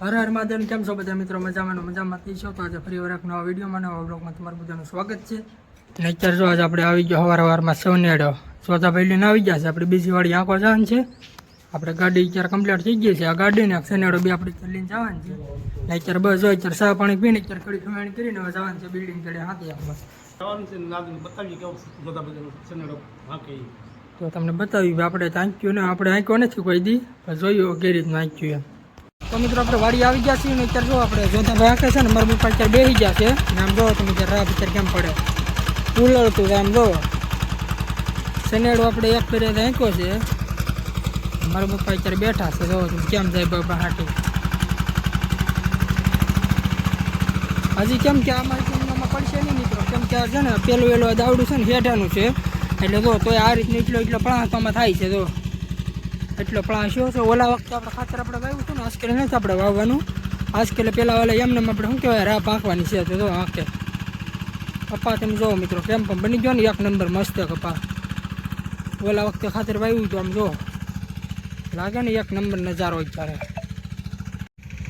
હર હર મહાદેવ, કેમ છો બધા મિત્રો? મજામાં છો તો આજે ફરી વાર એક નવા વિડીયોમાં નવા બ્લોગમાં તમારું બધાનું સ્વાગત છે. અને અત્યારે જો આજે આપણે આવી ગયો સવારમાં સનેડો ચોથા ભાઈ લઈને આવી ગયા છે. આપણે બીજી વાળી આંખો જવાનું છે. આપણે ગાડી અત્યારે કમ્પ્લીટ થઈ ગઈ છે. આ ગાડીને સનેડો બે આપણે લઈને જવાનું છે. ને અત્યારે બસ જો અત્યારે ચા પાણી પીને અત્યારે થોડી ખવાણી કરીને હવે જવાનું છે બિલ્ડિંગ ચડે હાથી આપણે તો તમને બતાવ્યું આપણે આંક્યું ને આપણે આંક્યો નથી કોઈ દી, જોયું કઈ રીતનું આંક્યું એમ. તો મિત્રો આપણે વાડી આવી ગયા છીએ ને અત્યારે જો આપણે જોધાભાઈ આંકે છે ને મારા પપ્પા અત્યારે બેસી ગયા છે ને આમ જો તમે અત્યારે રાહ અત્યારે કેમ પડે ઉલળતું આમ જો સનેડો આપણે એક ફેરે આંક્યો છે. મારા પપ્પા અત્યારે બેઠા છે, જો તમે કેમ જાય બાબા હાટી હજી કેમ કે આમાં પડશે નહીં મિત્રો, કેમ કે આ છે ને પેલું દાવડું છે ને હેઠાનું છે એટલે જો તો આ રીતનું એટલો પ્લાસમાં થાય છે. જો એટલો પ્લાસ્યો છે. ઓલા વખતે આપણે ખાતર આપણે વાવ્યું હતું ને આજકાલ નથી આપણે વાવવાનું. આજકાલ પહેલાં ઓલા એમને આપણે શું કહેવાય રાહ પાંખવાની છે. તો જો આંકે કપા તમે જો મિત્રો કેમ પણ બની ગયો ને એક નંબર મસ્ત કપા. ઓલા વખતે ખાતર વાવ્યું તો આમ જો લાગે ને એક નંબર નજારો અત્યારે.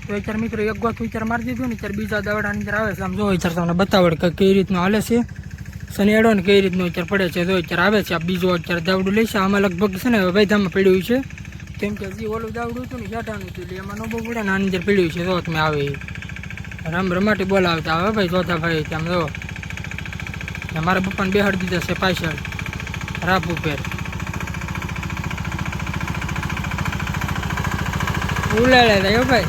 તો અત્યારે મિત્રો એક ગોથ અત્યારે મારી દીધું ને અત્યારે બીજા દાવડાની અંદર આવે છે. આમ જો અત્યારે તમને બતાવડ કે કઈ રીતનું હાલે છે સનેડો ને કઈ રીતનું અત્યારે પડે છે. જો અત્યારે આવે છે આ બીજું અત્યારે દાવડું લઈશે. આમાં લગભગ છે ને વૈધામાં પડ્યું છે, કેમ કે જે ઓલું દાવડું હતું ને હેઠાનું હતું એટલે એમાં ન બહુ પડે ને આની અંદર પડ્યું છે. જો તમે આવે રમાટી બોલાવતા આવે ભાઈ ચોથા ભાઈ તેમ જો મારા પપ્પાને બેહાડી દીધા છે પાછળ રાપ ઉપર ઉલાડ્યા હતા ભાઈ.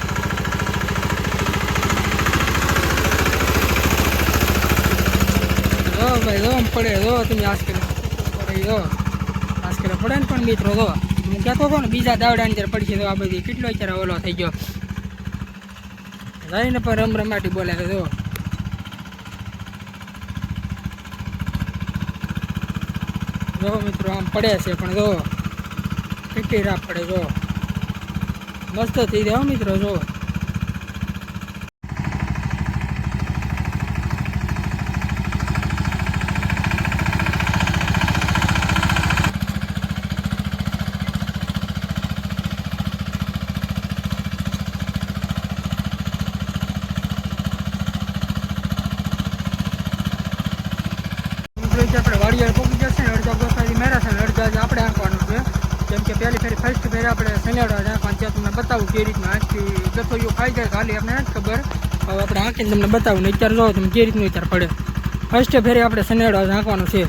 જો ભાઈ જો પડે જો તમે આજકાલ પડે જો આજકાલ પડે ને પણ મિત્રો જો હું કહેતો હતો ને બીજા દાવડાની અંદર પડશે તો આ બધી કેટલો અત્યારે ઓલો થઈ ગયો જઈને પણ રમાટી બોલે છે. જો મિત્રો આમ પડે છે પણ જો કેટલી રાપ પડે જો મસ્ત થઈ જાય મિત્રો. જો આપણે વાડિયાળ પહોંચી જશે ને અડધા ગોસાથી મેરા છે ને અડધા આપણે આંકવાનું છે. કેમ કે પહેલી ફેરી ફર્સ્ટ ફેરી આપણે સનેડો આંકવાનું છે. તમને બતાવું કેવી રીતના આંખી ગથોયું ખાઈ જાય ખાલી આપણે નથી ખબર. હવે આપણે આંકીને તમને બતાવું ને અત્યારે જો તમે કેવી રીતનું અત્યારે પડે. ફર્સ્ટ ફેરી આપણે સનેડો આંકવાનું છે.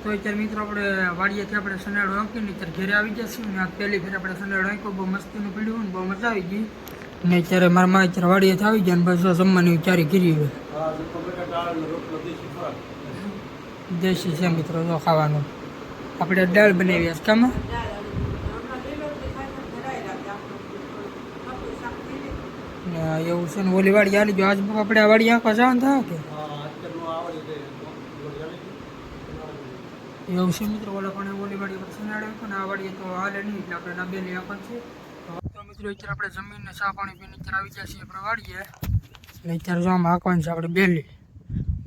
તો અત્યારે મિત્રો આપણે વાડીએથી આપણે સનેડો આંકીને અત્યારે ઘેરે આવી જશે ને આ પહેલી ફેર આપણે સનેડો આંક્યો બહુ મસ્તીનું પીડ્યું ને બહુ મજા આવી ગઈ. ને અત્યારે મારા માં અત્યારે વાડીએથી આવી ગયા ને બસ જમવાની તૈયારી કરી હોય દેશી છે મિત્રો. જો ખાવાનું આપણે દાળ બનાવી છે કામ એવું છે ને ઓલી વાડી હાલી ગયો. આજ આપણે આ વાડી આંખવા જવાનું થાય કે એવું છે મિત્રો. ઓલા પણ ઓલી વાડી પર સનાડે હતો ને આ વાડીએ તો હાલે નહીં એટલે આપણે ના બેલી આપણ છે. તો મિત્રો અત્યારે આપણે જમીનને ચા પાણી પીને અત્યારે આવી ગયા છીએ આપણે વાડીએ એટલે અત્યારે જો આમાં હાંકવાનું છે આપણે બેલી.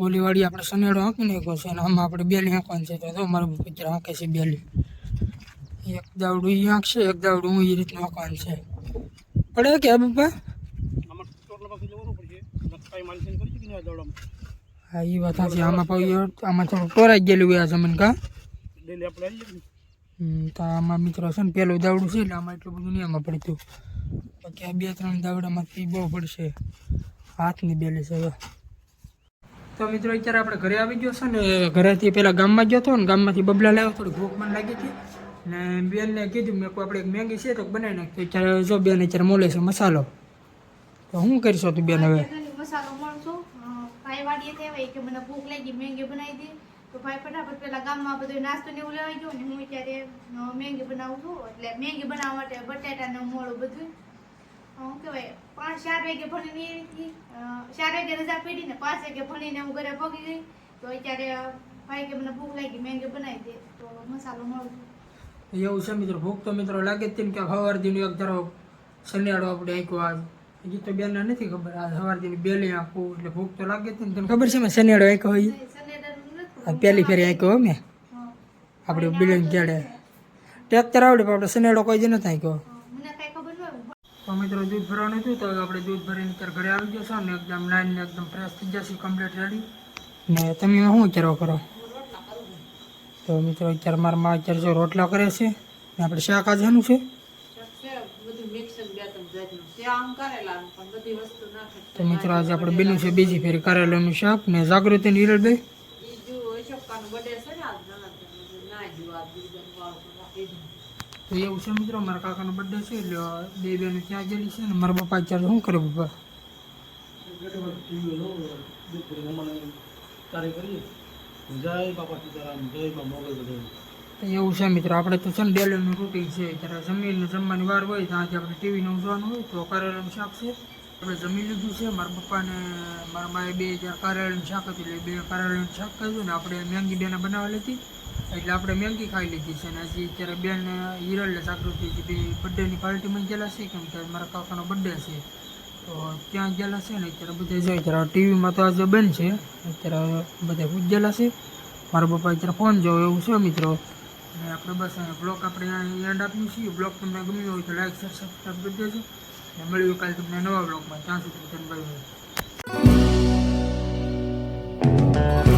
ઓલી વાડી આપણે સનેડો હાંકી નાખ્યો છે અને આમાં આપણે બેલી હાંકવાનું છે. તો જો મારું અત્યારે હાંકે છે બેલી. એક દાવડું એ હાંકશે એક દાવડું હું એ રીતનું હાંકવાનું છે. પડે કે પપ્પા? હા એ વાત સાચી. આમાં થોડું ટોરાઈ ગયેલું હોય આ જમીન કા તો આમાં મિત્રો છે ને પેલું દાવડું છે એટલે આમાં એટલું બધું નહીં આમાં પડતું. બાકી આ 2-3 દાવડામાંથી બહુ પડશે, હાથની બેલી છે હવે. તો મિત્રો અત્યારે આપણે ઘરે આવી ગયો છે ને, ઘરેથી પહેલાં ગામમાં ગયો હતો ને, ગામમાંથી બબલા લાવ્યો, થોડી ભૂખ મને લાગી હતી ને બેનને કીધું મેં કોઈ આપણે એક મેગી છે તો બનાવી નાખતો. અત્યારે જો બેન અત્યારે મોલે છે મસાલો, તો શું કરીશો તું બેન હવે? મસાલો મળશો ભાઈ વાડીએ થયા કે મને ભૂખ લાગી મેગી બનાવી દે, તો ભાઈ ફટાફટ પેલા ગામમાં બધો નાસ્તો ને એવું લેવાઈ ગયો ને હું અત્યારે મેગી બનાવું છું. એટલે મેગી બનાવવા માટે બટાટા ને મોળું બધું શું કહેવાય 5-4 વાગે ભણીને 4 વાગે રજા પડી ને 5 વાગે ભણીને હું ઘરે પગી ગઈ. તો અત્યારે ભાઈ કે મને ભૂખ લાગી મેગી બનાવી દે, તો મસાલો મળું છું. એવું છે મિત્રો, ભૂખ તો મિત્રો લાગે જ તેમ કે સવાર દીનું એક ધારો શનિયાળો આપણે આંખ્યો આજ હજી તો બેનને નથી ખબર, આ સવાર દીની બેલી આંખું એટલે ભૂખ તો લાગે જ ને. તને ખબર છે મેં શનિયાળો આંખ્યો હોય આ પહેલી ફેરી આંખ્યો મેં આપણે બિલ્ડિંગ ક્યારે ટ્રેક્ટર આવડે પણ આપણે શનિયાળો કોઈ જ નથી આંખ્યો. મને કઈ ખબર ન હોય. તો મિત્રો દૂધ ભરવાનું હતું તો આપણે દૂધ ભરીને અત્યારે ઘરે આવી ગયા છો ને એકદમ નાઈને એકદમ ફ્રેશ થઈ જશે, કમ્પ્લીટ રેડી. ને તમે શું વિચારો કરો? તો મિત્રો અત્યારે મારા માં અત્યારે જો રોટલા કરે છે ને આપણે શાક આજે શેનું છે? તો મિત્રો આજે આપણે બન્યું છે બીજી ફેરી કારેલાનું શાક ને જાગૃતિ ને હિરલભાઈ. તો એવું છે મિત્રો, મારા કાકાનો બર્થડે છે એટલે બે બેનો ત્યાં ગયેલી છે ને મારા પપ્પા અત્યારે શું કરે પપ્પા? એવું છે મિત્રો, આપણે તો છે ને ડેલીનું રૂટીન છે, ત્યારે જમીને જમવાની વાર હોય તો આજે આપણે ટીવીનું જોવાનું હોય તો કારેલાનું શાક છે આપણે જમી લીધું છે. મારા પપ્પાને મારા માએ બે જ્યારે કારેલાનું શાક હતું એટલે બે કારેલાનું શાક ખાધું ને આપણે મેંગી બેને બનાવેલી હતી એટલે આપણે મેંગી ખાઈ લીધી છે. ને હજી અત્યારે બેન હિરલને જાગૃતિ બે બર્થડેની પાર્ટીમાં ગયેલા છે કેમ કે મારા કાકાનો બર્થડે છે તો ત્યાં ગયેલા છે ને અત્યારે બધા જોઈએ. અત્યારે ટીવીમાં તો આજે બેન છે, અત્યારે બધા પૂજેલા છે, મારા પપ્પા અત્યારે ફોન જોવો એવું છે મિત્રો. અને આપણે બસ બ્લોગ આપણે અહીંયા એન્ડ આપીએ છીએ. બ્લોગ તમને ગમ્યો હોય તો લાઈક શેર સબસ્ક્રાઈબ કરી દેજો અને મળ્યું કાલે તમને નવા બ્લોગમાં. ત્યાં સુધી બાય બાય.